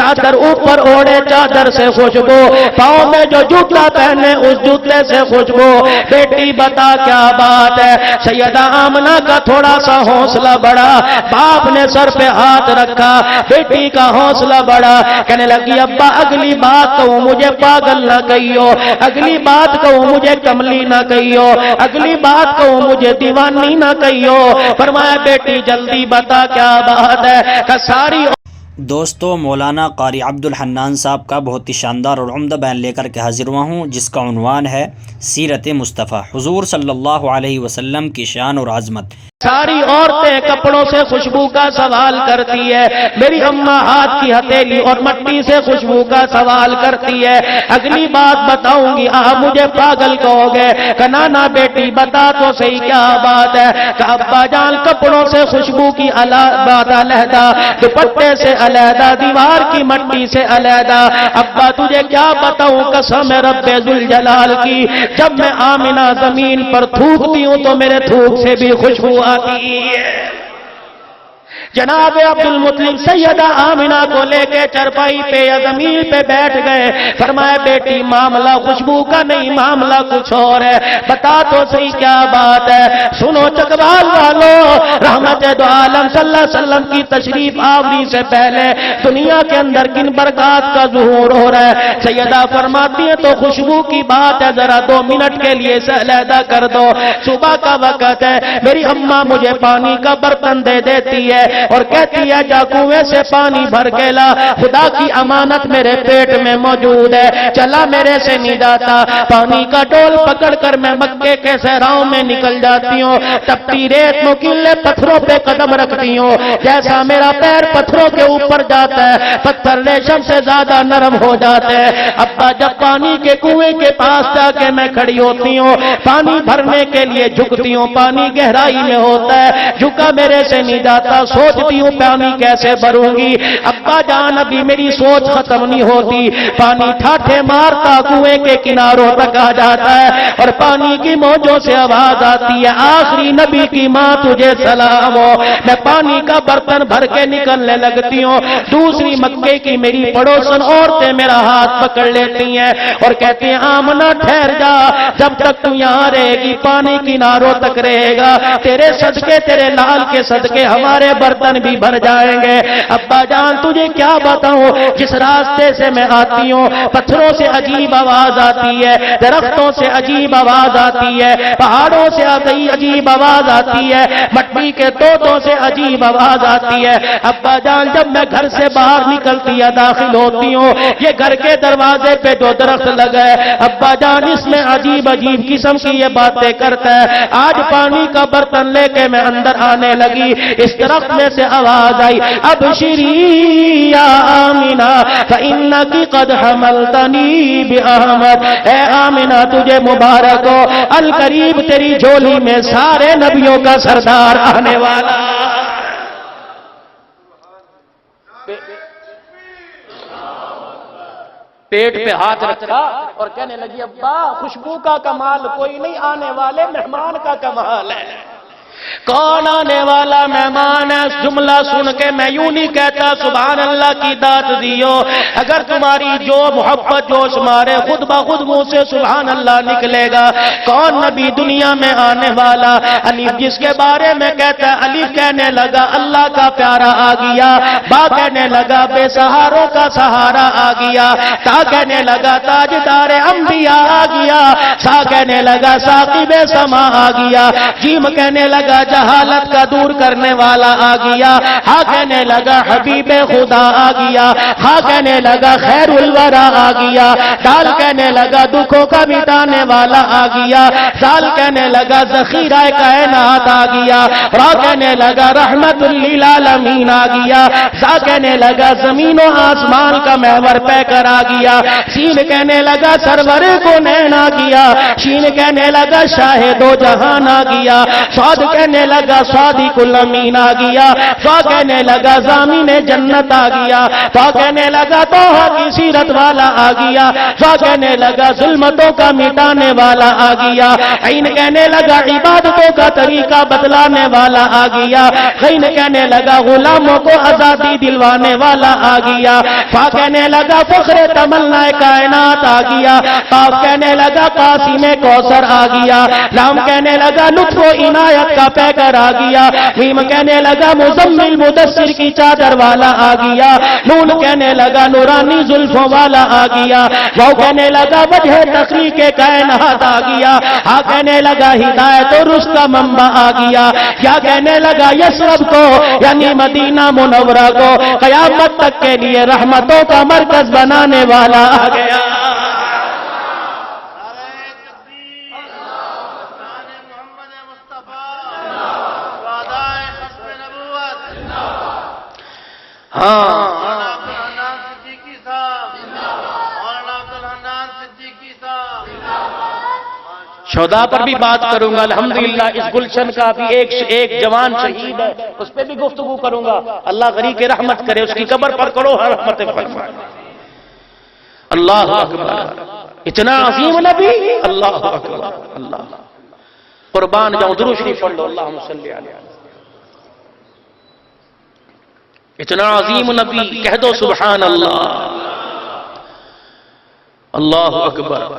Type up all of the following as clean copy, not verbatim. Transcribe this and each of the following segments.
چادر اوپر اوڑے چادر سے خوشبو، پاؤں میں جو جوتا پہنے اس جوتے سے خوشبو۔ بیٹی بتا کیا بات ہے؟ سیدہ آمنہ کا تھوڑا سا حوصلہ بڑھا، باپ نے سر پہ ہاتھ رکھا، بیٹی کا حوصلہ بڑھا، کہنے لگی ابا اگلی بات کہوں مجھے پاگل نہ کہیو، اگلی بات کہوں مجھے کملی نہ کہیو، اگلی بات کہوں مجھے دیوانی نہ کہیو۔ فرمایا بیٹی جلدی بتا کیا بات ہے؟ کہ ساری دوستو مولانا قاری عبد الحنان صاحب کا بہت ہی شاندار اور عمدہ بیان لے کر کے حاضر ہوا ہوں، جس کا عنوان ہے سیرت مصطفیٰ، حضور صلی اللہ علیہ وسلم کی شان اور عظمت۔ ساری عورتیں کپڑوں سے خوشبو کا سوال کرتی ہے، میری اماں ہاتھ کی ہتھیلی اور مٹی سے خوشبو کا سوال کرتی ہے۔ اگلی بات بتاؤں گی آپ مجھے پاگل کہو گے، کہ نانا بیٹی بتا تو صحیح کیا بات ہے؟ کہ ابا جان کپڑوں سے خوشبو کی بات علیحدہ، دوپٹے سے علیحدہ، دیوار کی مٹی سے علیحدہ۔ ابا تجھے کیا بتاؤں قسم رب ذوالجلال کی، جب میں آمنہ زمین پر تھوکتی ہوں تو میرے تھوک سے بھی خوشبو آتی ہے۔ جناب عبد المطلب سیدہ آمنہ کو لے کے چرپائی پہ یا زمین پہ بیٹھ گئے، فرمایا بیٹی معاملہ خوشبو کا نہیں، معاملہ کچھ اور ہے، بتا تو صحیح کیا بات ہے؟ سنو چکوال والو، رحمت دو عالم صلی اللہ علیہ وسلم کی تشریف آوری سے پہلے دنیا کے اندر کن برکات کا ظہور ہو رہا ہے؟ سیدہ فرماتی ہے تو خوشبو کی بات ہے، ذرا 2 منٹ کے لیے سے علیحدہ کر دو، صبح کا وقت ہے، میری اماں مجھے پانی کا برتن دے دیتی ہے اور کہتی ہے جا کنویں سے پانی بھر کے لا، خدا کی امانت میرے پیٹ میں موجود ہے، چلا میرے سے نہیں جاتا، پانی کا ڈول پکڑ کر میں مکے کے صحراؤں میں نکل جاتی ہوں، تپتی ریت نوکیلے پتھروں پہ قدم رکھتی ہوں، جیسا میرا پیر پتھروں کے اوپر جاتا ہے پتھر ریشم سے زیادہ نرم ہو جاتے ہیں۔ ابا جب پانی کے کنویں کے پاس جا کے میں کھڑی ہوتی ہوں، پانی بھرنے کے لیے جھکتی ہوں، پانی گہرائی میں ہوتا ہے، جھکا میرے سے نہیں جاتا، سوچتی ہوں پانی کیسے بھروں گی؟ ابا جان ابھی میری سوچ ختم نہیں ہوتی، پانی ٹھاٹھے مارتا کنویں کے کناروں تک آ جاتا ہے اور پانی کی موجوں سے آواز آتی ہے آخری نبی کی ماں تجھے سلام ہو۔ میں پانی کا برتن بھر کے نکلنے لگتی ہوں، دوسری مکے کی میری پڑوسن عورتیں میرا ہاتھ پکڑ لیتی ہیں اور کہتی ہیں آمنہ ٹھہر جا، جب تک تو یہاں رہے گی پانی کناروں تک رہے گا، تیرے صدقے تیرے لال کے صدقے ہمارے برتن بھی بھر جائیں گے۔ ابا جان تجھے کیا بتاؤں، جس راستے سے میں آتی ہوں پتھروں سے عجیب آواز آتی ہے، درختوں سے عجیب آواز آتی ہے، پہاڑوں سے عجیب آواز آتی ہے، مٹی کے طوطوں سے عجیب آواز آتی ہے۔ ابا جان جب میں گھر سے باہر نکلتی ہے داخل ہوتی ہوں، یہ گھر کے دروازے پہ جو درخت لگا ہے ابا جان اس میں عجیب عجیب قسم کی یہ باتیں کرتا ہے۔ آج پانی کا برتن لے کے میں اندر آنے لگی، اس درخت میں سے آواز آئی ابشری یا آمنہ فإنکی قد حملتنی بأحمد، اے آمنہ تجھے مبارک ہو، القریب تیری جھولی میں سارے نبیوں کا سردار آنے والا۔ پیٹ پہ ہاتھ رکھا اور کہنے لگی ابا خوشبو کا کمال کوئی نہیں، آنے والے مہمان کا کمال ہے۔ کون آنے والا مہمان ہے؟ جملہ سن کے میں یوں نہیں کہتا سبحان اللہ کی داد دیو، اگر تمہاری جو محبت جوش مارے خود بخود منہ سے سبحان اللہ نکلے گا۔ کون نبی دنیا میں آنے والا؟ الف جس کے بارے میں کہتا ہے، الف کہنے لگا اللہ کا پیارا آ گیا، با کہنے لگا بے سہاروں کا سہارا آ گیا، تا کہنے لگا تاجدار انبیاء آ گیا، سا کہنے لگا ثاقب سما آ گیا، جیم کہنے لگا جہالت کا دور کرنے والا آ گیا، ہاں کہنے لگا حبیب خدا آ گیا، ہاں کہنے لگا خیر الورا آ گیا، دال کہنے لگا دکھوں کا مٹانے والا آ گیا، دال کہنے لگا ذخیرہ کائنات آ گیا، را کہنے لگا رحمت للعالمین آ گیا، سا کہنے لگا زمین و آسمان کا محور پہ کر آ گیا، سین کہنے لگا سرور کو نین آ گیا، شین کہنے لگا شاہد و جہان آ گیا، صاد کہنے لگا صادق الامین آ گیا، تو کہنے لگا ضامن جنت آ گیا، تو کہنے لگا توحا کی سیرت والا آ گیا، تو کہنے لگا ظلمتوں کا مٹانے والا آ گیا، عین کہنے لگا عبادتوں کا طریقہ بتلانے والا آ گیا، عین کہنے لگا غلاموں کو آزادی دلوانے والا آ گیا، فا کہنے لگا فخر تمنا کائنات آ گیا، قاف کہنے لگا قاسم کوثر آ گیا، لام کہنے لگا لطف و عنایت کا پیکر آ گیا، میم کہنے لگا مزمل مدثر کی چادر والا آ گیا، نون کہنے لگا نورانی زلفوں والا آ گیا، وہ کہنے لگا وجہ تخلیق کائنات آ گیا، ہاں کہنے لگا ہدایت و رشد کا منبع آ گیا، یا کہنے لگا یثرب کو یعنی مدینہ منورہ کو قیامت تک کے لیے رحمتوں کا مرکز بنانے والا آ گیا۔ شہداء پر بھی بات کروں گا، الحمدللہ اس گلشن کا بھی ایک جوان شہید ہے، اس پہ بھی گفتگو کروں گا، اللہ غریق رحمت کرے، اس کی قبر پر کرو رحمت فرمائے۔ اللہ اکبر، اتنا عظیم نبی، اللہ اکبر، اللہ قربان جاؤں، درود شریف پڑھ لو، اللہم صلی علیہ، اتنا عظیم نبی، کہہ دو سبحان اللہ، اللہ اکبر۔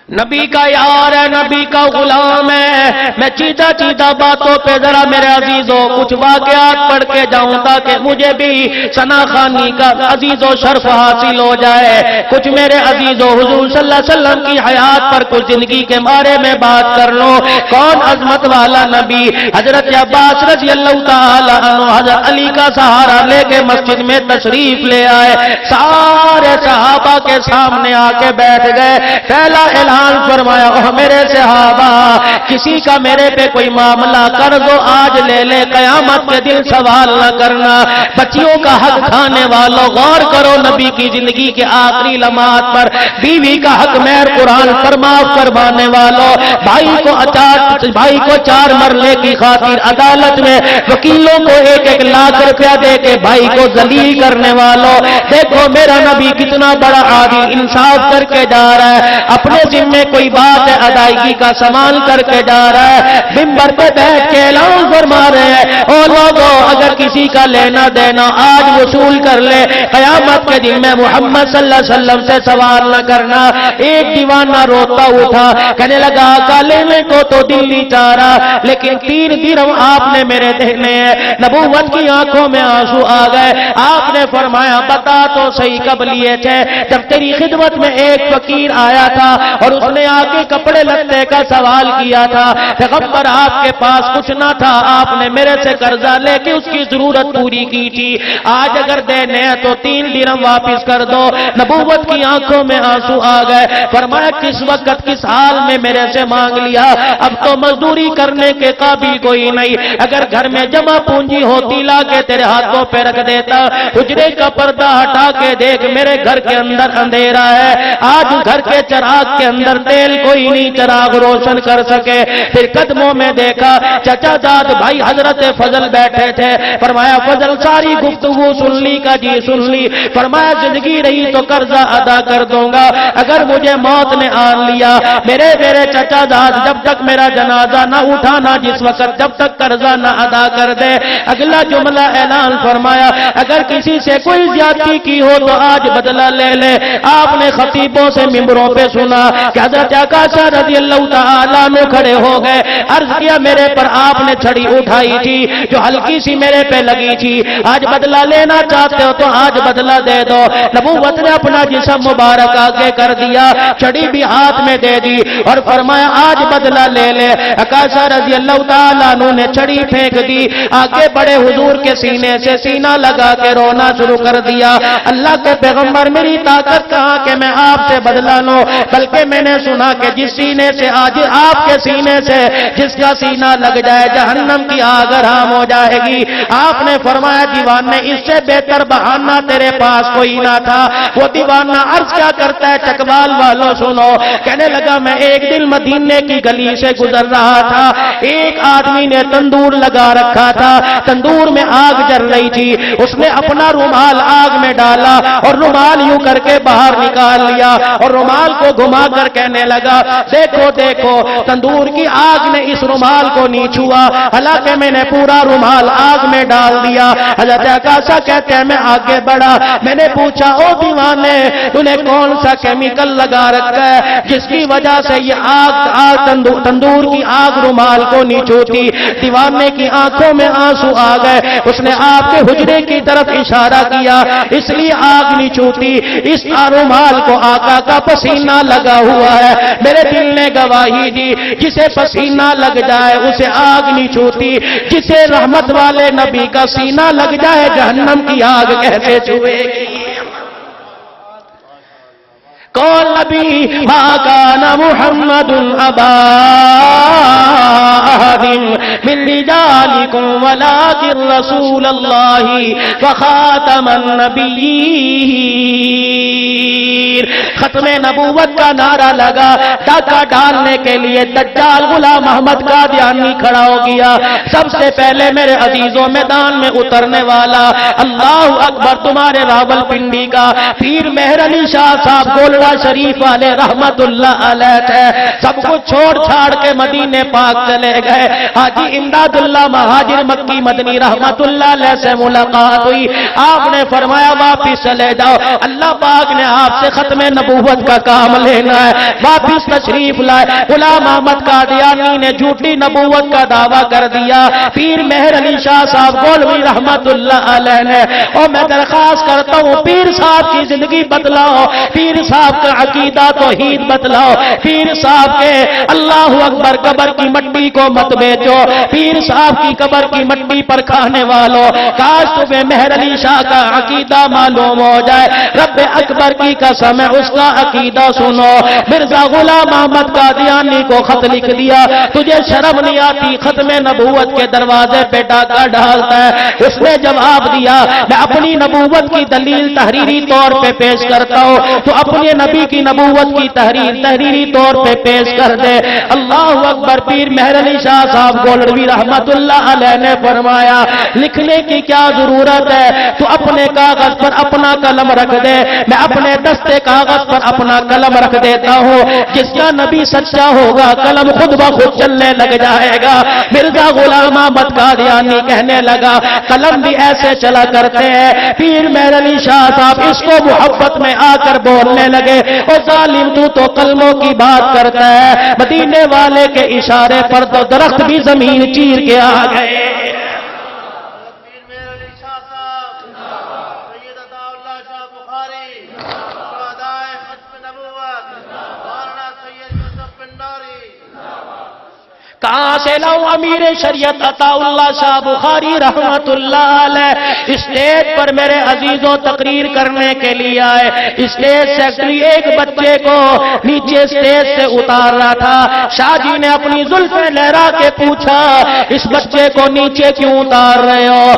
نبی کا یار ہے، نبی کا غلام ہے، میں چیدہ چیدہ باتوں پہ ذرا میرے عزیزوں کچھ واقعات پڑھ کے جاؤں تاکہ مجھے بھی ثنا خوانی کا عزیزوں شرف حاصل ہو جائے۔ کچھ میرے عزیزوں حضور صلی اللہ علیہ وسلم کی حیات پر کچھ زندگی کے بارے میں بات کر لو۔ کون عظمت والا نبی، حضرت عباس رضی اللہ تعالی عنہ حضرت علی کا سہارا لے کے مسجد میں تشریف لے آئے، سارے صحابہ کے سامنے آ کے بیٹھ گئے، پہلا اعلان فرمایا، اوہ میرے صحابہ، کسی کا میرے پہ کوئی معاملہ قرض ہو آج لے لے، قیامت کے دن سوال نہ کرنا۔ بچیوں کا حق کھانے والوں غور کرو، نبی کی زندگی کے آخری لمحات پر بیوی کا حق مہر قرآن فرماف فرمانے والوں، بھائی کو 4 مرلے کی خاطر عدالت میں وکیلوں کو 1-1 لاکھ روپیہ دے کے بھائی کو ذلیل کرنے والوں، دیکھو میرا نبی کتنا بڑا عادل انصاف کر کے جا رہا ہے، اپنے میں کوئی بات ہے ادائیگی کا سامان کر کے جا رہا ہے، منبر پہ بیٹھ کے اعلان فرما رہے ہیں، او لوگو اگر کسی کا لینا دینا آج وصول کر لے، قیامت کے دن میں محمد صلی اللہ علیہ وسلم سے سوال نہ کرنا۔ ایک دیوانہ روتا اٹھا، کہنے لگا آقا لینے کو تو دلی چاہ رہا، لیکن 3 درہم آپ نے میرے دینے ہیں۔ نبوت کی آنکھوں میں آنسو آ گئے، آپ نے فرمایا بتا تو صحیح کب لیے تھے؟ جب تیری خدمت میں ایک فقیر آیا تھا اور اس نے آ کے کپڑے لتے کا سوال کیا تھا، پیغمبر آپ کے پاس کچھ نہ تھا، آپ نے میرے سے قرضہ لے کے اس کی ضرورت پوری کی تھی، آج اگر دینے ہیں تو 3 درہم واپس کر دو۔ نبوت کی آنکھوں میں آنسو آ گئے، فرمایا کس وقت کس حال میں میرے سے مانگ لیا، اب تو مزدوری کرنے کے قابل کوئی نہیں، اگر گھر میں جمع پونجی ہوتی لا کے تیرے ہاتھوں پہ رکھ دیتا، حجرے کا پردہ ہٹا کے دیکھ میرے گھر کے اندر اندھیرا ہے، آج گھر کے چراغ کے اندر تیل کوئی نہیں چراغ روشن کر سکے۔ پھر قدموں میں دیکھا چچا جاد بھائی حضرت فضل بیٹھے تھے، فرمایا فضل ساری گفتگو سن لی کا جی سن لی، فرمایا زندگی رہی تو قرضہ ادا کر دوں گا، اگر مجھے موت نے آن لیا میرے چچا جاد جب تک میرا جنازہ نہ اٹھانا، جس وقت جب تک قرضہ نہ ادا کر دے۔ اگلا جملہ اعلان فرمایا اگر کسی سے کوئی زیادتی کی ہو تو آج بدلہ لے لے۔ آپ نے خطیبوں سے ممبروں پہ سنا کہ حضرت عکاشہ رضی اللہ تعالیٰ عنہ کھڑے ہو گئے، عرض کیا میرے پر آپ نے چھڑی اٹھائی تھی جو ہلکی سی میرے پہ لگی تھی، آج بدلہ لینا چاہتے ہو تو آج بدلہ دے دو۔ نبوت نے اپنا جسم مبارک آگے کر دیا، چھڑی بھی ہاتھ میں دے دی اور فرمایا آج بدلہ لے لے۔ عکاشہ رضی اللہ تعالیٰ عنہ نے چھڑی پھینک دی، آگے بڑے حضور کے سینے سے سینہ لگا کے رونا شروع کر دیا، اللہ کے پیغمبر میری طاقت کہاں کہ میں آپ سے بدلہ لوں، بلکہ میں میں نے سنا کہ جس سینے سے آج آپ کے سینے سے جس کا سینہ لگ جائے جہنم کی آگ حرام ہو جائے گی. آپ نے فرمایا دیوانے اس سے بہتر بہانہ تیرے پاس کوئی نہ تھا. وہ دیوانہ عرض کیا کرتا ہے چکوال والوں سنو. کہنے لگا میں ایک دن مدینے کی گلی سے گزر رہا تھا, ایک آدمی نے تندور لگا رکھا تھا, تندور میں آگ جل رہی تھی, اس نے اپنا رومال آگ میں ڈالا اور رومال یوں کر کے باہر نکال لیا اور رومال کو گھما کر کہنے لگا دیکھو دیکھو تندور کی آگ نے اس رومال کو نہیں چھوا, حالانکہ میں نے پورا رومال آگ میں ڈال دیا. حضرت عکاشہ کہتے ہیں میں آگے بڑھا, میں نے پوچھا او دیوانے تو نے کون سا کیمیکل لگا رکھا ہے جس کی وجہ سے یہ آگ تندور کی آگ رومال کو نہیں چھوتی. دیوانے کی آنکھوں میں آنسو آ گئے, اس نے آپ کے حجرے کی طرف اشارہ کیا اس لیے آگ نہیں چھوتی, اس رومال کو آقا کا پسینہ لگا ہوا ہے. میرے دل نے گواہی دی جسے پسینہ لگ جائے اسے آگ نہیں چھوتی, جسے رحمت والے نبی کا سینہ لگ جائے جہنم کی آگ کیسے چھوئے گی. کون نبی ما کان محمد ابا احد من رجالکم ولکن رسول اللہ وخاتم النبیین. ختم نبوت کا نعرہ لگا, ڈاکہ ڈالنے کے لیے دجال غلام محمد قادیانی کھڑا ہو گیا. سب سے پہلے میرے عزیزوں میدان میں اترنے والا اللہ اکبر تمہارے راول پنڈی کا پیر مہر علی شاہ صاحب گولڑا شریف والے رحمت اللہ علیہ تھے. سب کو چھوڑ چھاڑ کے مدینے پاک چلے گئے. حاجی امداد اللہ مہاجر مکی مدنی رحمت اللہ علیہ سے ملاقات ہوئی. آپ نے فرمایا واپس چلے جاؤ, اللہ پاک نے آپ سے ختم نبوت کا کام لینا ہے. واپس تشریف لائے. غلام احمد قادیانی نے جھوٹی نبوت کا دعویٰ کر دیا. پیر مہر علی شاہ صاحب گولوی رحمت اللہ علیہ نے, اور میں درخواست کرتا ہوں پیر صاحب کی زندگی بدلاؤ, پیر صاحب کا عقیدہ توحید بدلاؤ, پیر صاحب کے اللہ اکبر قبر کی مٹی کو مت بیچو, پیر صاحب کی قبر کی مٹی پر کھانے والوں کاش تمہیں مہر علی شاہ کا عقیدہ معلوم ہو جائے. رب اکبر کی قسم ہے اس کا عقیدہ سنو. مرزا غلام احمد قادیانی کو خط لکھ دیا, تجھے شرم نہیں آتی ختم نبوت کے دروازے پہ ڈاکہ ڈالتا ہے. اس نے جواب دیا میں اپنی نبوت کی دلیل تحریری طور پہ پیش کرتا ہوں, تو اپنے نبی کی نبوت کی تحریری طور پہ پیش کر دے. اللہ اکبر. پیر مہر علی شاہ صاحب گولڑوی رحمت اللہ علیہ نے فرمایا لکھنے کی کیا ضرورت ہے, تو اپنے کاغذ پر اپنا قلم رکھ دے, میں اپنے دستے کاغذ پر اپنا قلم رکھ دیتا ہوں. جس کا نبی سچا ہوگا قلم خود بخود چلنے لگ جائے گا. مرزا غلام احمد قادیانی کہنے لگا قلم بھی ایسے چلا کرتے ہیں. پیر مہر علی شاہ صاحب اس کو محبت میں آ کر بولنے لگے او ظالم تو قلموں کی بات کرتا ہے. مدینے والے کے اشارے پر تو درخت بھی زمین چیر کے آ گئے. کہاں سے لاؤں امیر شریعت عطا اللہ شاہ بخاری رحمت اللہ علیہ اسٹیج پر میرے عزیزوں تقریر کرنے کے لیے آئے. اسٹیج سیکٹری ایک بچے کو نیچے اسٹیج سے اتار رہا تھا. شاہ جی نے اپنی زلفیں لہرا کے پوچھا اس بچے کو نیچے کیوں اتار رہے ہو؟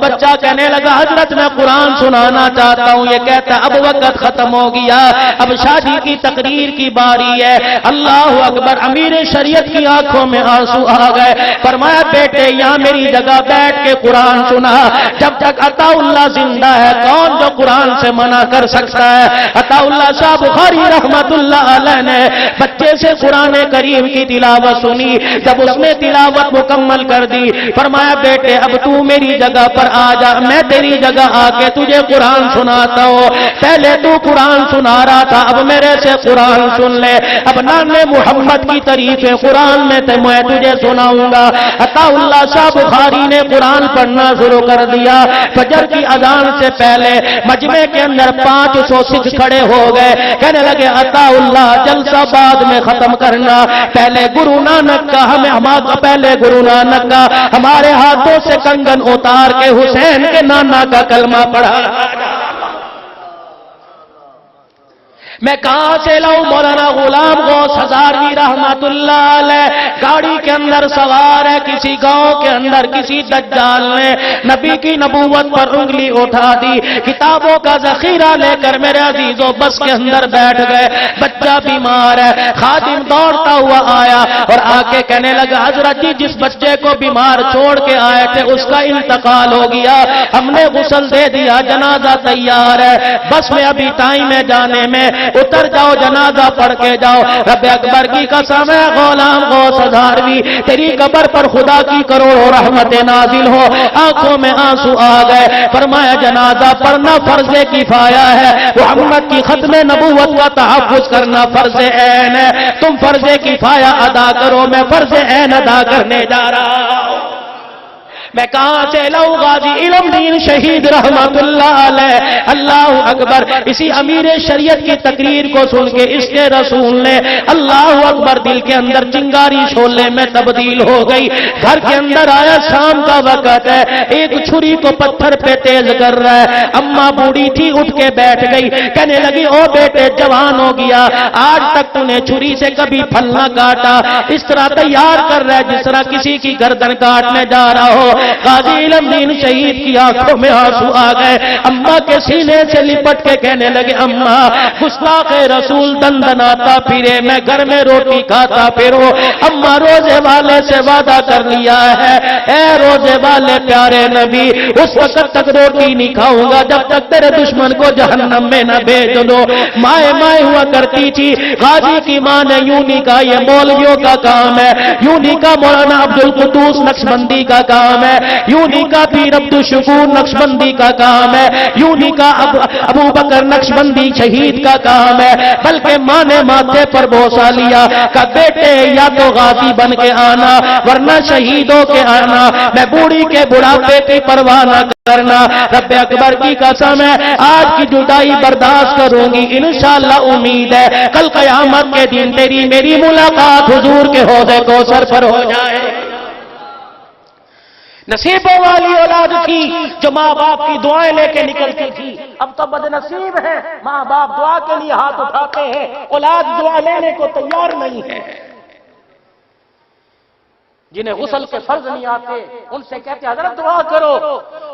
بچہ کہنے لگا حضرت میں قرآن سنانا چاہتا ہوں. یہ کہتا اب وقت ختم ہو گیا, اب شاہ جی کی تقریر کی باری ہے. اللہ اکبر. امیر شریعت کی آنکھوں میں آنسو آ گئے. فرمایا بیٹے یہاں میری جگہ بیٹھ کے قرآن سنا. جب تک عطا اللہ زندہ ہے کون جو قرآن سے منع کر سکتا ہے؟ عطا اللہ شاہ بخاری رحمت اللہ علیہ نے بچے سے قرآن کریم کی تلاوت سنی. جب اس نے تلاوت مکمل کر دی فرمایا بیٹے اب تو میری جگہ پر آ جا, میں تیری جگہ آ کے تجھے قرآن سناتا ہوں. پہلے تو قرآن سنا رہا تھا, اب میرے سے قرآن سن لے. اب نانے محمد کی تعریفیں قرآن میں میں تجھے سناؤں گا. عطا اللہ شاہ بخاری نے قرآن پڑھنا شروع کر دیا. فجر کی اذان سے پہلے مجمع کے اندر 500 سکھ کھڑے ہو گئے. کہنے لگے عطا اللہ جلسہ بعد میں ختم کرنا, پہلے گرو نانک کا پہلے گرو نانک کا ہمارے ہاتھوں سے کنگن اتار کے حسین کے نانا کا کلمہ پڑھا. میں کہاں سے لاؤں؟ مولانا غلام غوث ہزاروی رحمت اللہ علیہ گاڑی کے اندر سوار ہے، کسی گاؤں کے اندر کسی دجال نے نبی کی نبوت پر انگلی اٹھا دی، کتابوں کا ذخیرہ لے کر میرے عزیزوں بس کے اندر بیٹھ گئے، بچہ بیمار ہے، خادم دوڑتا ہوا آیا اور آ کے کہنے لگا حضرت جی جس بچے کو بیمار چھوڑ کے آئے تھے اس کا انتقال ہو گیا، ہم نے غسل دے دیا، جنازہ تیار ہے، بس میں ابھی ٹائم ہے جانے میں، اتر جاؤ جنازہ پڑھ کے جاؤ۔ رب اکبر کی قسم ہے غلام غوث ہزاروی تیری قبر پر خدا کی کروڑوں رحمتیں نازل ہو، آنکھوں میں آنسو آ گئے، فرمایا جنازہ پڑھنا فرض کفایہ ہے، محمد کی ختم نبوت کا تحفظ کرنا فرض عین ہے، تم فرض کفایہ ادا کرو، میں فرض عین ادا کرنے جا رہا ہوں۔ میں کہاں سے لاؤں؟ غازی علم دین شہید رحمت اللہ علیہ، اللہ اکبر۔ اسی امیر شریعت کی تقریر کو سن کے اس کے رسول نے اللہ اکبر دل کے اندر چنگاری شعلے میں تبدیل ہو گئی، گھر کے اندر آیا، شام کا وقت ہے، ایک چھری کو پتھر پہ تیز کر رہا ہے، اماں بوڑھی تھی اٹھ کے بیٹھ گئی، کہنے لگی او بیٹے جوان ہو گیا، آج تک تو نے چھری سے کبھی پھل نہ کاٹا، اس طرح تیار کر رہا ہے جس طرح کسی کی گردن کاٹنے جا رہا ہو۔ غازی علم دین شہید کی آنکھوں میں آنسو آ گئے، اماں کے سینے سے لپٹ کے کہنے لگے اماں گستاخ رسول دندناتا پھرے، میں گھر میں روٹی کھاتا پھروں، اماں روزے والے سے وعدہ کر لیا ہے، اے روزے والے پیارے نبی اس وقت تک روٹی نہیں کھاؤں گا جب تک تیرے دشمن کو جہنم میں نہ بھیج دو۔ مائیں مائیں ہوا کرتی تھی، غازی کی ماں نے یوں نہیں کہا یہ مولویوں کا کام ہے، یوں نہیں کہا مولانا عبد القدوس نقشبندی کا کام ہے، یوں نہیں کہا پیر عبد الشکور نقشبندی کا کام ہے، یوں نہیں کہا ابو بکر نقشبندی شہید کا کام ہے، بلکہ ماں نے ماتھے پر بوسا لیا کہ بیٹے یا تو غازی بن کے آنا ورنہ شہید ہو کے آنا، میں بوڑھی کے بڑھاپے کی پرواہ نہ کرنا، رب اکبر کی قسم ہے آج کی جدائی برداشت کروں گی، انشاءاللہ امید ہے کل قیامت کے دن تیری میری ملاقات حضور کے حوض کوثر پر ہو جائے۔ نصیبوں والی اولاد تھی جو ماں باپ کی دعائیں لے کے نکلتی تھی، اب تو بد نصیب ہے ماں باپ دعا کے لیے ہاتھ اٹھاتے ہیں، اولاد دعا لینے کو تیار نہیں ہے۔ جنہیں غسل کے فرض نہیں آتے ان سے کہتے ہیں حضرت دعا کرو،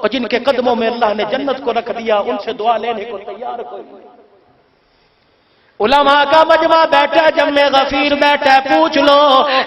اور جن کے قدموں میں اللہ نے جنت کو رکھ دیا ان سے دعا لینے کو تیار کوئی نہیں۔ علماء کا مجمع بیٹھا، جمع غفیر بیٹھا، پوچھ لو،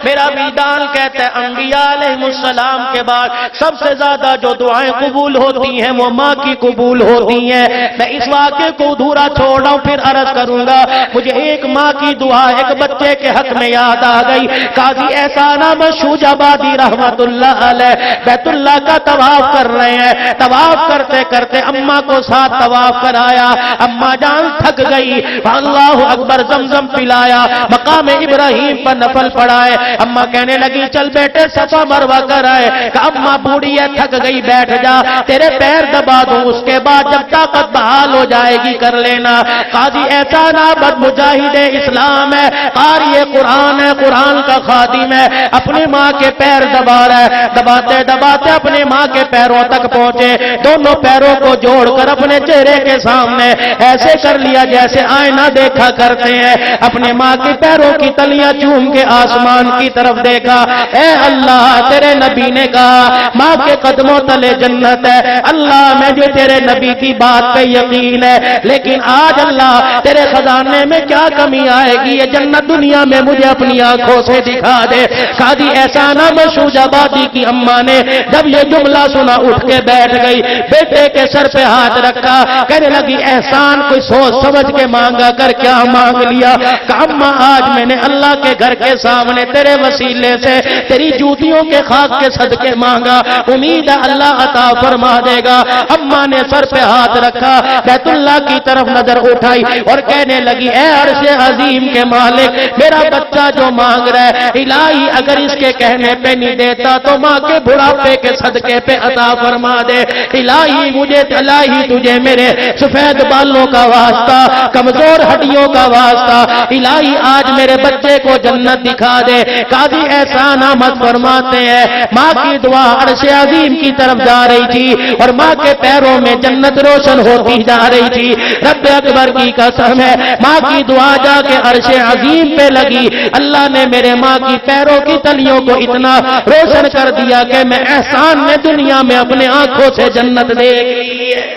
میرا میدان کہتا ہے انبیاء علیہ السلام کے بعد سب سے زیادہ جو دعائیں قبول ہوتی ہیں وہ ماں کی قبول ہوتی ہیں۔ میں اس واقعے کو ادھورا چھوڑ رہا ہوں، پھر عرض کروں گا، مجھے ایک ماں کی دعا ایک بچے کے حق میں یاد آ گئی۔ قاضی احسان احمد شوج آبادی رحمت اللہ علیہ بیت اللہ کا طواف کر رہے ہیں، طواف کرتے کرتے اماں کو ساتھ طواف کرایا، اماں جان تھک گئی، اللہ اکبر زمزم پلایا، مقام ابراہیم پر نفل پڑھائے، اماں کہنے لگی چل بیٹے صفا مروہ کر آئے، کہ اماں بوڑھی ہے تھک گئی بیٹھ جا، تیرے پیر دبا دوں اس کے بعد جب طاقت بحال ہو جائے گی کر لینا۔ قاضی احسان احمد مجاہد اسلام ہے، قاری قرآن ہے، قرآن کا خادم ہے، اپنی ماں کے پیر دبا رہا ہے، دباتے دباتے اپنی ماں کے پیروں تک پہنچے، دونوں پیروں کو جوڑ کر اپنے چہرے کے سامنے ایسے کر لیا جیسے آئینہ دیکھا کرتے ہیں، اپنے ماں کے پیروں کی تلیاں چوم کے آسمان کی طرف دیکھا، اے اللہ تیرے نبی نے کہا ماں کے قدموں تلے جنت ہے، اللہ مجھے تیرے نبی کی بات پہ یقین ہے، لیکن آج اللہ تیرے خزانے میں کیا کمی آئے گی، یہ جنت دنیا میں مجھے اپنی آنکھوں سے دکھا دے۔ قاضی احسان احمد شوج آبادی کی اماں نے جب یہ جملہ سنا اٹھ کے بیٹھ گئی، بیٹے کے سر پہ ہاتھ رکھا، کہنے لگی احسان کوئی سوچ سمجھ کے مانگا کر کیا مانگ لیا، کہ اماں آج میں نے اللہ کے گھر کے سامنے تیرے وسیلے سے تیری جوتیوں کے خاک کے صدقے مانگا، امید ہے اللہ عطا فرما دے گا۔ اماں نے سر پہ ہاتھ رکھا، بیت اللہ کی طرف نظر اٹھائی اور کہنے لگی اے عرش عظیم کے مالک، میرا بچہ جو مانگ رہا ہے الہی اگر اس کے کہنے پہ نہیں دیتا تو ماں کے بڑھاپے کے صدقے پہ عطا فرما دے، الہی مجھے الہی تجھے میرے سفید بالوں کا واسطہ، کمزور ہڈیوں کا واسطہ الہی آج میرے بچے کو جنت دکھا دے۔ قاضی احسان احمد فرماتے ہیں ماں کی دعا عرش عظیم کی طرف جا رہی تھی اور ماں کے پیروں میں جنت روشن ہوتی جا رہی تھی۔ رب اکبر کی قسم ہے ماں کی دعا جا کے عرش عظیم پہ لگی، اللہ نے میرے ماں کی پیروں کی تلیوں کو اتنا روشن کر دیا کہ میں احسان میں دنیا میں اپنے آنکھوں سے جنت دیکھ لی ہے۔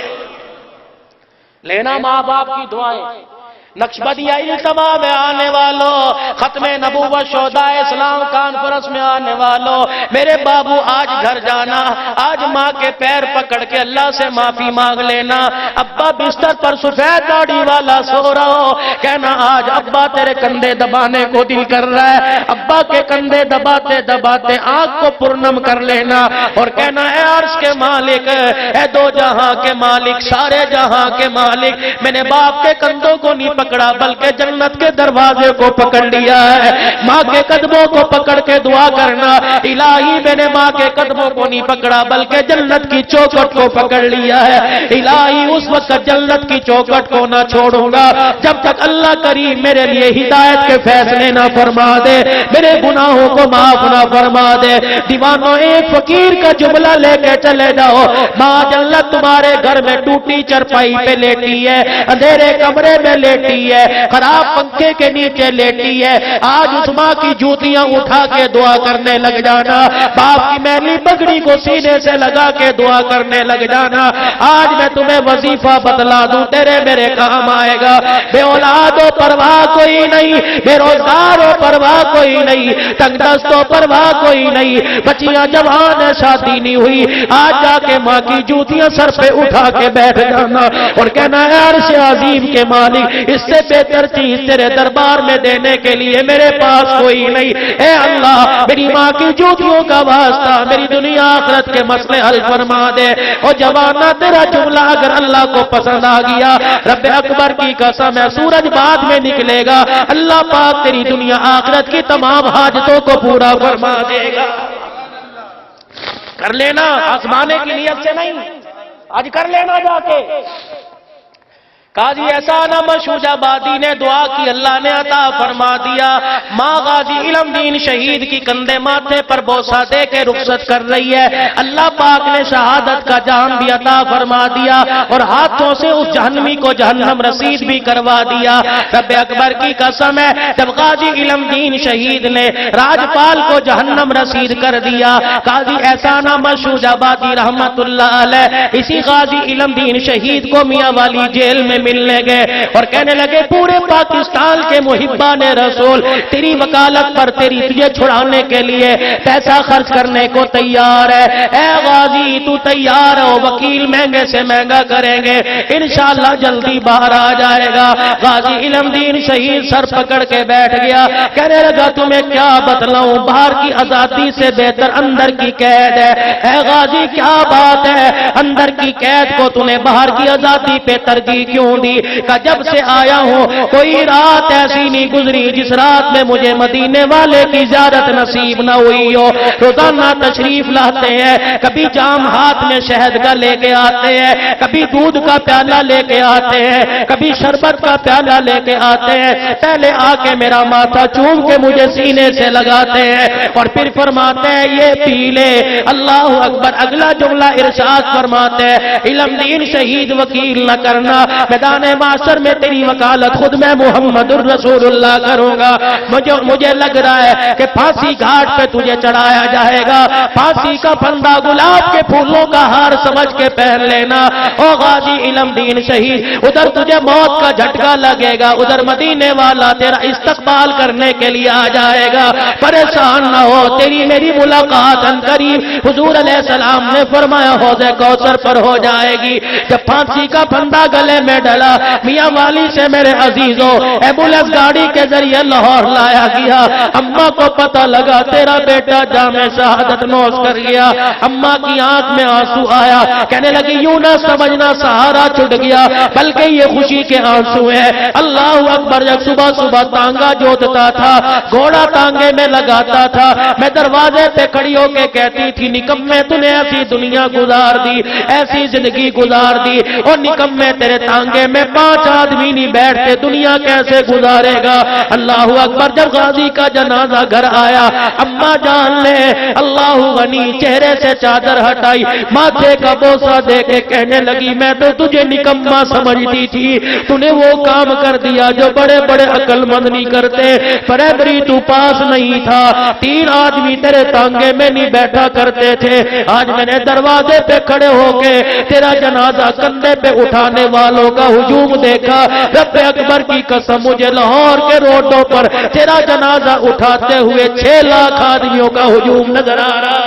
لینا ماں باپ کی دعائیں۔ نقشبندیہ اجتماع میں آنے والوں، ختم نبوت شہداء اسلام کانفرنس میں آنے والوں، میرے بابو آج گھر جانا، آج ماں کے پیر پکڑ کے اللہ سے معافی مانگ لینا۔ ابا بستر پر سفید داڑھی والا سو رہا ہو، کہنا آج ابا تیرے کندھے دبانے کو دل کر رہا ہے، ابا کے کندھے دباتے دباتے آنکھ کو پرنم کر لینا اور کہنا اے عرش کے مالک، اے دو جہاں کے مالک، سارے جہاں کے مالک، میں نے باپ کے کندھوں کو نہیں پکڑا بلکہ جنت کے دروازے کو پکڑ لیا ہے۔ ماں کے قدموں کو پکڑ کے دعا کرنا، الہی میں نے ماں کے قدموں کو نہیں پکڑا بلکہ جنت کی چوکھٹ کو پکڑ لیا ہے۔ الہی اس وقت جنت کی چوکھٹ کو نہ چھوڑوں گا جب تک اللہ کریم میرے لیے ہدایت کے فیصلے نہ فرما دے، میرے گناہوں کو معاف نہ فرما دے۔ دیوانوں ایک فقیر کا جملہ لے کے چلے جاؤ، ماں جنت تمہارے گھر میں ٹوٹی چرپائی پہ لیٹی ہے، اندھیرے کمرے میں لیٹی ہے، خراب پنکھے کے نیچے لیٹی ہے، آج اس ماں کی جوتیاں اٹھا کے دعا کرنے لگ جانا، باپ کی میلی پگڑی کو سینے سے لگا کے دعا کرنے لگ جانا۔ آج میں تمہیں وظیفہ بتلا دوں، تیرے میرے کام آئے گا۔ بے اولاد ہو پرواہ کوئی نہیں، بے روزگار ہو پرواہ کوئی نہیں، تنگ دست ہو پرواہ کوئی نہیں، بچیاں جوان ہے شادی نہیں ہوئی، آج جا کے ماں کی جوتیاں سر پہ اٹھا کے بیٹھ جانا اور کہنا ہے عرش عظیم کے مالک، اس سے بہتر چیز تیرے دربار میں دینے کے لیے میرے پاس کوئی نہیں۔ اے اللہ میری ماں کی جوتیوں کا واسطہ میری دنیا آخرت کے مسئلے حل فرما دے۔ اور جوانا تیرا جملہ اگر اللہ کو پسند آ گیا، رب اکبر کی قسم ہے سورج بعد میں نکلے گا، اللہ پاک تیری دنیا آخرت کی تمام حاجتوں کو پورا فرما دے گا۔ کر لینا، آزمانے کی نیت سے نہیں، آج کر لینا جا کے۔ قاضی احسان احمد شوج آبادی نے دعا کی، اللہ نے عطا فرما دیا۔ ماں غازی علم دین شہید کی کندھے ماتھے پر بوسہ دے کے رخصت کر رہی ہے، اللہ پاک نے شہادت کا جام بھی عطا فرما دیا اور ہاتھوں سے اس جہنمی کو جہنم رسید بھی کروا دیا۔ رب اکبر کی قسم ہے جب غازی علم دین شہید نے راجپال کو جہنم رسید کر دیا، قاضی احسان احمد شوج آبادی رحمت اللہ علیہ اسی غازی علم دین شہید کو میاں والی جیل میں ملنے گئے اور کہنے لگے پورے پاکستان کے محبان رسول تیری وکالت پر تجھے چھڑانے کے لیے پیسہ خرچ کرنے کو تیار ہے، اے غازی تو تیار ہو، وکیل مہنگے سے مہنگا کریں گے، انشاءاللہ جلدی باہر آ جائے گا۔ غازی علم دین شہید سر پکڑ کے بیٹھ گیا، کہنے لگا تمہیں کیا بتلاؤں، باہر کی آزادی سے بہتر اندر کی قید ہے۔ اے غازی کیا بات ہے، اندر کی قید کو تمہیں باہر کی آزادی پہ ترجیح کیوں دی؟ کہ جب سے آیا ہوں کوئی رات ایسی نہیں گزری جس رات میں مجھے مدینے والے کی زیارت نصیب نہ ہوئی ہو۔ روزانہ تشریف لاتے ہیں، کبھی جام ہاتھ میں شہد کا لے کے آتے ہیں، کبھی دودھ کا پیالہ لے کے آتے ہیں، کبھی شربت کا پیالہ لے کے آتے ہیں، پہلے آ کے میرا ماتھا چوم کے مجھے سینے سے لگاتے ہیں اور پھر فرماتے ہیں یہ پی لے، اللہ اکبر۔ اگلا جملہ ارشاد فرماتے ہیں علم دین شہید وکیل نہ کرنا، میدان معاشر میں تیری وکالت خود میں محمد الرسول اللہ کروں گا۔ مجھے لگ رہا ہے کہ پھانسی گھاٹ پہ تجھے چڑھایا جائے گا، پھانسی کا پھندا گلاب کے پھولوں کا ہار سمجھ کے پہن لینا۔ او غازی علم دین شہید، ادھر تجھے موت کا جھٹکا لگے گا، ادھر مدینے والا تیرا استقبال کرنے کے لیے آ جائے گا، پریشان نہ ہو، تیری میری ملاقات ان قریب حضور علیہ السلام نے فرمایا حوض کوثر پر ہو جائے گی۔ جب پھانسی کا پھندا گلے میں ڈلا، میاں والی سے میرے عزیزوں ایمبولینس گاڑی کے ذریعے لاہور لایا گیا۔ اماں کو پتہ لگا تیرا بیٹا جام شہادت نوش کر گیا، اماں کی آنکھ میں آنسو آیا، کہنے لگی یوں نہ سمجھنا سہارا چھٹ گیا بلکہ یہ خوشی کے آنسو ہیں۔ اللہ اکبر۔ جب صبح صبح تانگا جوتتا تھا، گھوڑا تانگے میں لگاتا تھا، میں دروازے پہ کھڑی ہو کے کہتی تھی نکمے تو نے ایسی دنیا گزار دی، ایسی زندگی گزار دی، اور نکمے تیرے تانگے تانگے میں 5 آدمی نہیں بیٹھتے، دنیا کیسے گزارے گا؟ اللہ اکبر۔ جب غازی کا جنازہ گھر آیا، اما جان نے اللہ غنی چہرے سے چادر ہٹائی، ماتھے کا بوسہ دے کے کہنے لگی میں تو تجھے نکما سمجھتی تھی، تو نے وہ کام کر دیا جو بڑے بڑے عقل مند نہیں کرتے، پرائمری تو پاس نہیں تھا، 3 آدمی تیرے تانگے میں نہیں بیٹھا کرتے تھے، آج میں نے دروازے پہ کھڑے ہو کے تیرا جنازہ کندھے پہ اٹھانے والوں کا ہجوم دیکھا، رب اکبر کی قسم مجھے لاہور کے روڈوں پر تیرا جنازہ اٹھاتے ہوئے 6 لاکھ آدمیوں کا ہجوم نظر آ رہا۔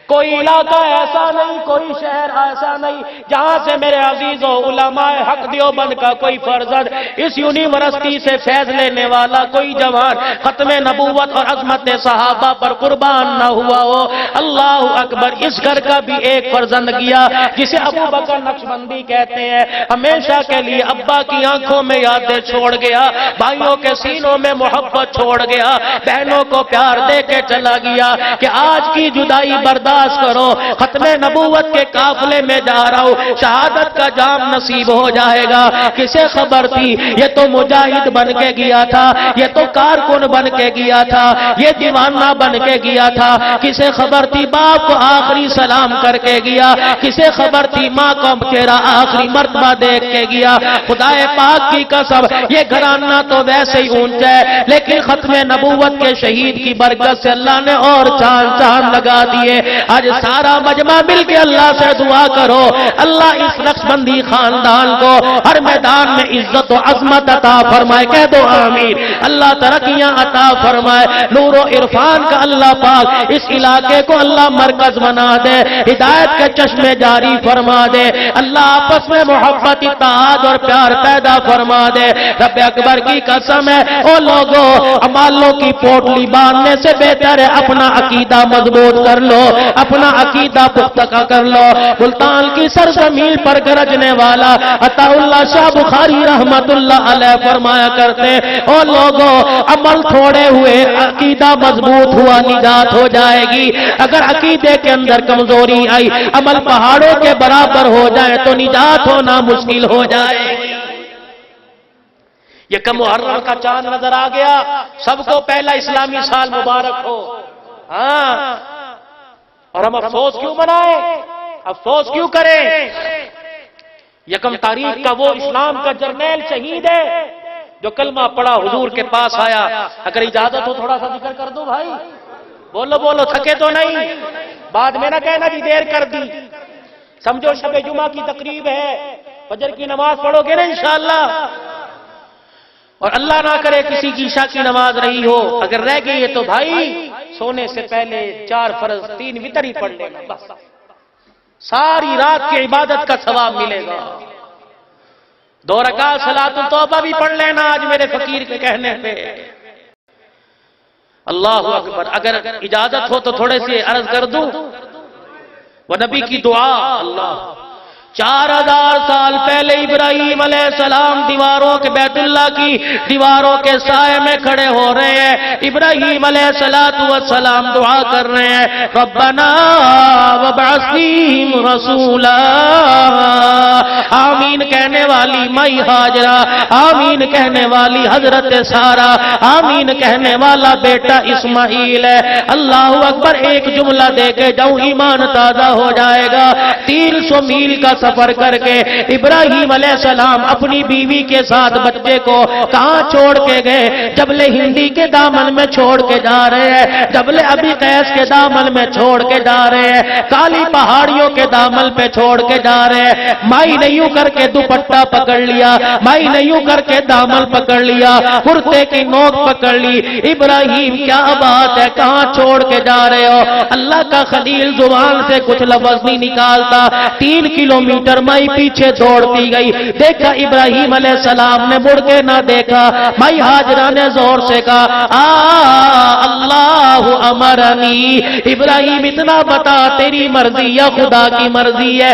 کوئی علاقہ ایسا نہیں، کوئی شہر ایسا نہیں جہاں سے میرے عزیزوں علماء حق دیوبند کا کوئی فرزند اس یونیورسٹی سے فیض لینے والا کوئی جوان ختم نبوت اور عظمت صحابہ پر قربان نہ ہوا ہو۔ اللہ اکبر۔ اس گھر کا بھی ایک فرزند گیا جسے ابو بکر نقشبندی کہتے ہیں، ہمیشہ کے لیے ابا کی آنکھوں میں یادیں چھوڑ گیا، بھائیوں کے سینوں میں محبت چھوڑ گیا، بہنوں کو پیار دے کے چلا گیا کہ آج کی جدائی برداشت کرو، ختم نبوت کے قافلے میں جا رہا ہوں، شہادت کا جام نصیب ہو جائے گا۔ کسے خبر تھی یہ تو مجاہد بن کے گیا تھا، یہ تو کارکن بن کے گیا تھا، یہ دیوانہ بن کے گیا تھا، کسے خبر تھی باپ کو آخری سلام کر کے گیا، کسے خبر تھی ماں کو چہرہ آخری مرتبہ دیکھ کے گیا۔ خدا پاک کی قسم یہ گھرانہ تو ویسے ہی اونچا ہے، لیکن ختم نبوت کے شہید کی برکت سے اللہ نے اور چاند لگا دیے۔ آج سارا مجمع مل کے اللہ سے دعا کرو، اللہ اس نقشبندی خاندان کو ہر میدان میں عزت و عظمت عطا فرمائے، کہہ دو آمین۔ اللہ ترقیاں عطا فرمائے، نور و عرفان کا اللہ پاک اس علاقے کو اللہ مرکز بنا دے، ہدایت کے چشمے جاری فرما دے، اللہ آپس میں محبت اتحاد اور پیار پیدا فرما دے۔ رب اکبر کی قسم ہے او لوگوں، امالوں کی پوٹلی باندھنے سے بہتر ہے اپنا عقیدہ مضبوط کر لو، اپنا عقیدہ پختہ کر لو۔ ملتان کی سرزمین پر گرجنے والا عطا اللہ شاہ بخاری رحمت اللہ علیہ فرمایا کرتے او لوگوں، عمل تھوڑے ہوئے عقیدہ مضبوط ہوا نجات ہو جائے گی، اگر عقیدے کے اندر کمزوری آئی عمل پہاڑوں کے برابر ہو جائے تو نجات ہونا مشکل ہو جائے گی۔ یہ کم محرم کا چاند نظر آ گیا، سب کو پہلا اسلامی سال مبارک ہو۔ ہاں، اور ہم افسوس کیوں منائیں، افسوس کیوں کریں؟ یکم تاریخ کا وہ اسلام کا جرنیل شہید ہے جو کلمہ پڑھا حضور کے پاس آیا۔ اگر اجازت ہو تھوڑا سا ذکر کر دو بھائی، بولو بولو، تھکے تو نہیں؟ بعد میں نہ کہنا کہ دیر کر دی۔ سمجھو شب جمعہ کی تقریب ہے، فجر کی نماز پڑھو گے نا انشاءاللہ، اور اللہ نہ کرے کسی کی عشاء کی نماز رہی ہو، اگر رہ گئی ہے تو بھائی سونے سے پہلے 4 فرض 3 وتر ہی پڑھ لینا، بس ساری رات کی عبادت کا ثواب ملے گا۔ 2 رکعت صلاۃ التوبہ بھی پڑھ لینا آج میرے فقیر کے کہنے پہ۔ اللہ اکبر۔ اگر اجازت ہو تو تھوڑے سے عرض کر دوں، وہ نبی کی دعا، اللہ 4000 سال پہلے ابراہیم علیہ السلام دیواروں کے بیت اللہ کی دیواروں کے سائے میں کھڑے ہو رہے ہیں، ابراہیم علیہ السلام دعا کر رہے ہیں، ربنا وابعث فیہم رسولا، آمین کہنے والی مائی ہاجرہ، آمین کہنے والی حضرت سارہ، آمین کہنے والا بیٹا اسماعیل ہے۔ اللہ اکبر۔ ایک جملہ دے کے جاؤں ایمان تازہ ہو جائے گا۔ 300 میل کا سفر کر کے ابراہیم علیہ السلام اپنی بیوی کے ساتھ بچے کو کہاں چھوڑ کے گئے؟ جبل ہندی کے دامن میں چھوڑ کے جا رہے ہیں، جبل ابی قیس کے دامن میں چھوڑ کے جا رہے ہیں، کالی پہاڑیوں کے دامن پہ چھوڑ کے جا رہے ہیں۔ مائی نے یوں کر کے دوپٹہ پکڑ لیا، مائی نے یوں کر کے دامن پکڑ لیا، کرتے کی نوک پکڑ لی۔ ابراہیم کیا بات ہے، کہاں چھوڑ کے جا رہے ہو؟ اللہ کا خلیل زبان سے کچھ لفظ نہیں نکالتا، 3 کلومیٹر مائی پیچھے دوڑتی گئی، دیکھا ابراہیم علیہ السلام نے مڑ کے نہ دیکھا، مائی ہاجرہ نے زور سے کہا اللہ امرنی، ابراہیم اتنا بتا تیری مرضی یا خدا کی مرضی ہے؟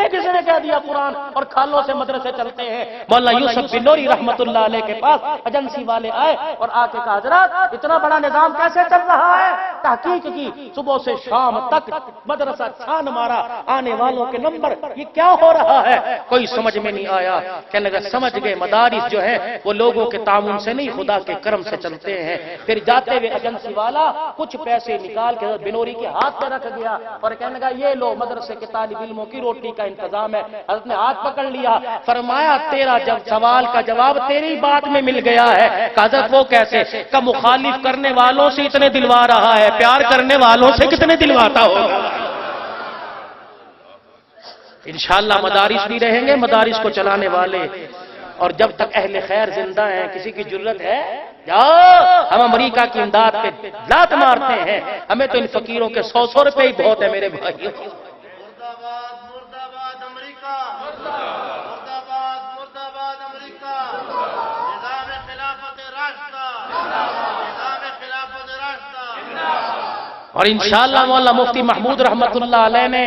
تمہیں کس نے کہہ دیا قرآن اور کھالوں سے مدرسے چلتے ہیں؟ مولانا یوسف بن نوری رحمت اللہ علیہ کے پاس ایجنسی والے آئے اور آ کے کہا حضرات اتنا بڑا نظام کیسے چل رہا ہے؟ تحقیق کی، صبح سے شام تک مدرسہ چھان مارا، آنے والوں کے نمبر، یہ کیا ہو رہا ہے؟ کوئی سمجھ میں نہیں آیا۔ کہنے لگا سمجھ گئے مدارس جو ہے وہ لوگوں کے تعاون سے نہیں خدا کے کرم سے چلتے ہیں۔ پھر جاتے ہوئے ایجنسی والا کچھ پیسے نکال کے حضرت بنوری کے ہاتھ میں رکھ گیا اور کہنے لگا یہ لو مدرسے کے طالب علموں کی روٹی کا انتظام ہے۔ حضرت نے ہاتھ پکڑ لیا، فرمایا تیرا جب سوال کا جواب تیری بات میں مل گیا ہے۔ کہا حضرت وہ کیسے؟ کہ مخالف کرنے والوں سے اتنے دلوا رہا ہے، پیار کرنے والوں سے کتنے دلواتا ہوگا؟ انشاءاللہ مدارس بھی رہیں گے، مدارس کو چلانے والے، اور جب تک اہل خیر زندہ ہیں کسی کی جرت ہے جاؤ، ہم امریکہ کی امداد پہ لات مارتے ہیں، ہمیں تو ان فقیروں کے 100 روپے ہی بہت ہے میرے بھائیوں۔ مرداباد مرداباد امریکہ، مرداباد مرداباد امریکہ، نظام خلافت راشدہ، نظام خلافت راشدہ۔ اور انشاءاللہ مولانا مفتی محمود رحمت اللہ علیہ نے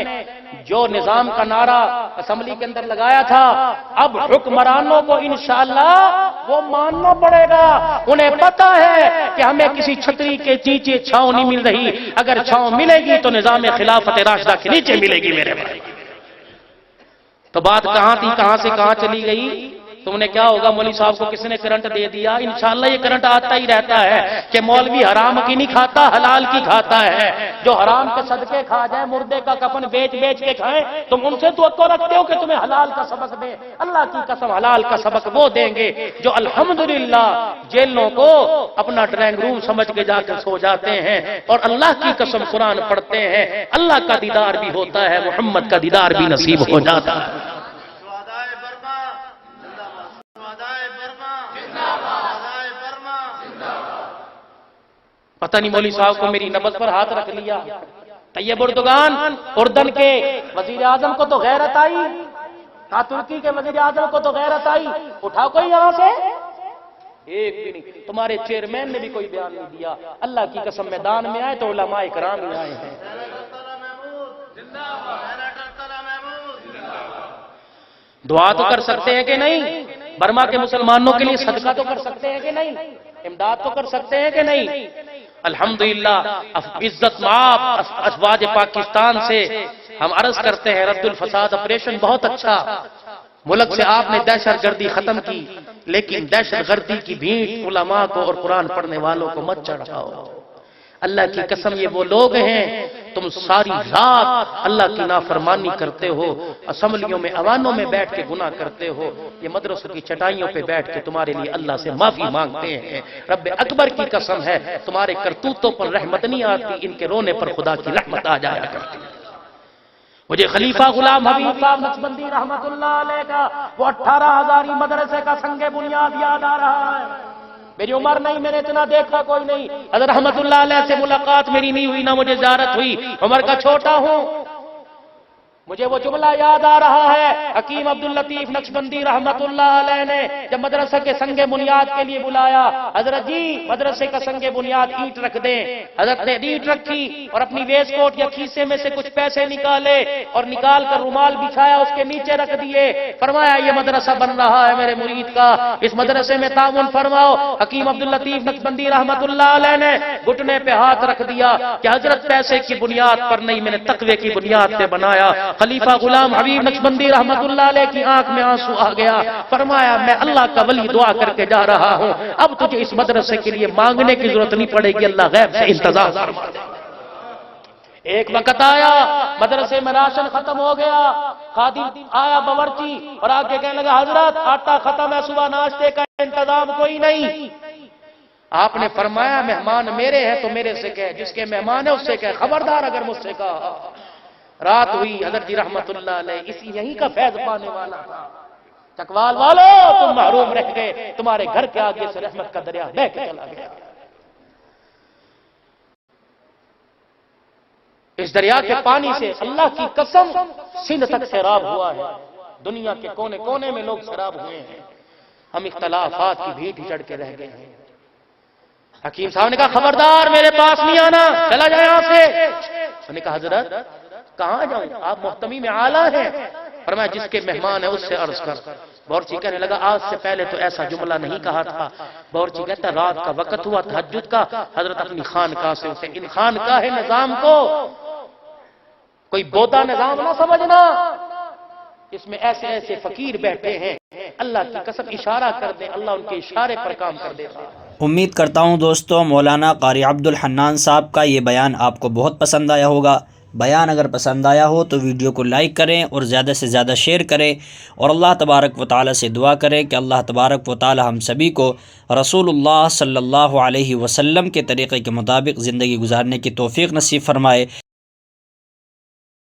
جو نظام کا نعرہ اسمبلی کے اندر لگایا تھا، اب حکمرانوں کو انشاءاللہ وہ ماننا پڑے گا۔ انہیں پتا ہے کہ ہمیں کسی چھتری کے نیچے چھاؤں نہیں مل رہی، اگر چھاؤں ملے گی تو نظام خلافت راشدہ کے نیچے ملے گی میرے بھائی۔ تو بات کہاں تھی، کہاں سے کہاں چلی گئی؟ تم نے کیا ہوگا مولوی صاحب کو کس نے کرنٹ دے دیا؟ انشاءاللہ یہ کرنٹ آتا ہی رہتا ہے کہ مولوی حرام کی نہیں کھاتا، حلال کی کھاتا ہے۔ جو حرام کے صدقے کھا جائے، مردے کا کفن بیچ بیچ کے کھائیں، تم ان سے توقع رکھتے ہو کہ تمہیں حلال کا سبق دیں؟ اللہ کی قسم حلال کا سبق وہ دیں گے جو الحمدللہ جیلوں کو اپنا ڈرائنگ روم سمجھ کے جا کر سو جاتے ہیں اور اللہ کی قسم قرآن پڑھتے ہیں، اللہ کا دیدار بھی ہوتا ہے، محمد کا دیدار بھی نصیب ہو جاتا ہے۔ شہدائے برما زندہ باد، شہدائے برما زندہ باد، شہدائے برما زندہ باد۔ پتہ نہیں مولوی صاحب کو میری نبض پر ہاتھ رکھ لیا۔ طیب اردگان اردن کے وزیر اعظم کو تو غیرت آئی، کہا ترکی کے وزیر اعظم کو تو غیرت آئی، اٹھا کوئی یہاں سے؟ ایک بھی نہیں۔ تمہارے چیئرمین نے بھی کوئی بیان نہیں دیا۔ اللہ کی قسم میدان میں آئے تو علماء کرام ہی آئے ہیں۔ سینیٹر طلعت محمود زندہ باد، سینیٹر طلعت محمود زندہ باد۔ دعا تو کر سکتے ہیں کہ نہیں؟ برما کے مسلمانوں کے لیے صدقہ تو کر سکتے ہیں کہ نہیں؟ امداد تو کر سکتے ہیں کہ نہیں؟ الحمدللہ عزت مآب افواج پاکستان سے ہم عرض کرتے ہیں رد الفساد آپریشن بہت اچھا، ملک سے آپ نے دہشت گردی ختم کی، لیکن دہشت گردی کی بھیٹ علماء کو اور قرآن پڑھنے والوں کو مت چڑھاؤ۔ اللہ کی قسم یہ وہ لوگ ہیں، تم ساری رات اللہ کی نافرمانی کرتے ہو، اسمبلیوں میں ایوانوں میں بیٹھ کے گناہ کرتے ہو، یہ مدرسوں کی چٹائیوں پہ بیٹھ کے تمہارے لیے اللہ سے معافی مانگتے ہیں۔ رب اکبر کی قسم ہے تمہارے کرتوتوں پر رحمت نہیں آتی، ان کے رونے پر خدا کی رحمت آ جایا کرتی ہے۔ مجھے خلیفہ غلام حبیب صاحب نقشبندی رحمت اللہ علیہ کا وہ 18,000 مدرسے کا سنگ بنیاد یاد آ رہا ہے۔ میری عمر نہیں، میں نے اتنا دیکھا کوئی نہیں، حضرت رحمت اللہ علیہ سے ملاقات میری نہیں ہوئی، نہ مجھے زیارت ہوئی، عمر کا چھوٹا ہوں۔ مجھے وہ جملہ یاد آ رہا ہے، حکیم عبداللطیف نقشبندی رحمت اللہ علیہ نے جب مدرسہ کے سنگ بنیاد کے لیے بلایا، حضرت جی مدرسے کا سنگ بنیاد اینٹ رکھ دیں۔ حضرت نے اینٹ رکھی اور اپنی ویسٹ کوٹ یا کھیسے میں سے کچھ پیسے نکالے اور نکال کر رومال بچھایا، اس کے نیچے رکھ دیے، فرمایا یہ مدرسہ بن رہا ہے میرے مرید کا، اس مدرسے میں تعاون فرماؤ۔ حکیم عبداللطیف نقشبندی رحمت اللہ علیہ نے گھٹنے پہ ہاتھ رکھ دیا کہ حضرت پیسے کی بنیاد پر نہیں، میں نے تقوی کی بنیاد پہ بنایا۔ خلیفہ غلام حبیب نقشبندی رحمت اللہ علیہ کی آنکھ میں آنسو آ گیا، فرمایا میں اللہ کا ولی دعا کر کے جا رہا ہوں، اب تجھے اس مدرسے کے لیے مانگنے کی ضرورت نہیں پڑے گی، اللہ غیب سے انتظام فرما دے۔ ایک وقت آیا مدرسے میں راشن ختم ہو گیا، خادم آیا باورچی اور آ کے کہنے لگا حضرت آٹا ختم ہے، صبح ناشتے کا انتظام کوئی نہیں۔ آپ نے فرمایا مہمان میرے ہیں تو میرے سے کہے، جس کے مہمان ہے اس سے کہے، خبردار اگر مجھ سے کہا۔ رات ہوئی، حضرت جی رحمت اللہ علیہ اسی یہیں کا فیض پانے والا تھا، چکوال والو تم محروم رہ گئے، تمہارے گھر کے آگے سے رحمت کا دریا بہہ کے چلا گیا۔ اس دریا کے پانی سے اللہ کی قسم سندھ تک سیراب ہوا ہے، دنیا کے کونے کونے میں لوگ سیراب ہوئے ہیں، ہم اختلافات کی بھیٹ ہی چڑھ کے رہ گئے ہیں۔ حکیم صاحب نے کہا خبردار میرے پاس نہیں آنا، چلا جائے یہاں سے۔ میں نے کہا حضرت کہاں جاؤں، آپ محتمی میں اعلیٰ ہیں، فرمایا جس کے مہمان ہے اس سے عرض کر۔ باورچی کہنے لگا آج سے پہلے تو ایسا جملہ نہیں کہا تھا۔ باورچی کہتا رات کا وقت ہوا تہجد کا، حضرت اپنی خانقاہ سے اٹھے۔ ان خانقاہ نظام کو کوئی بودا نظام نہ سمجھنا، اس میں ایسے ایسے فقیر بیٹھے ہیں، اللہ کی قسم اشارہ کر دیں اللہ ان کے اشارے پر کام کر دے گا۔ امید کرتا ہوں دوستو مولانا قاری عبد الحنان صاحب کا یہ بیان آپ کو بہت پسند آیا ہوگا۔ بیان اگر پسند آیا ہو تو ویڈیو کو لائک کریں اور زیادہ سے زیادہ شیئر کریں، اور اللہ تبارک و تعالی سے دعا کریں کہ اللہ تبارک و تعالی ہم سبھی کو رسول اللہ صلی اللہ علیہ وسلم کے طریقے کے مطابق زندگی گزارنے کی توفیق نصیب فرمائے۔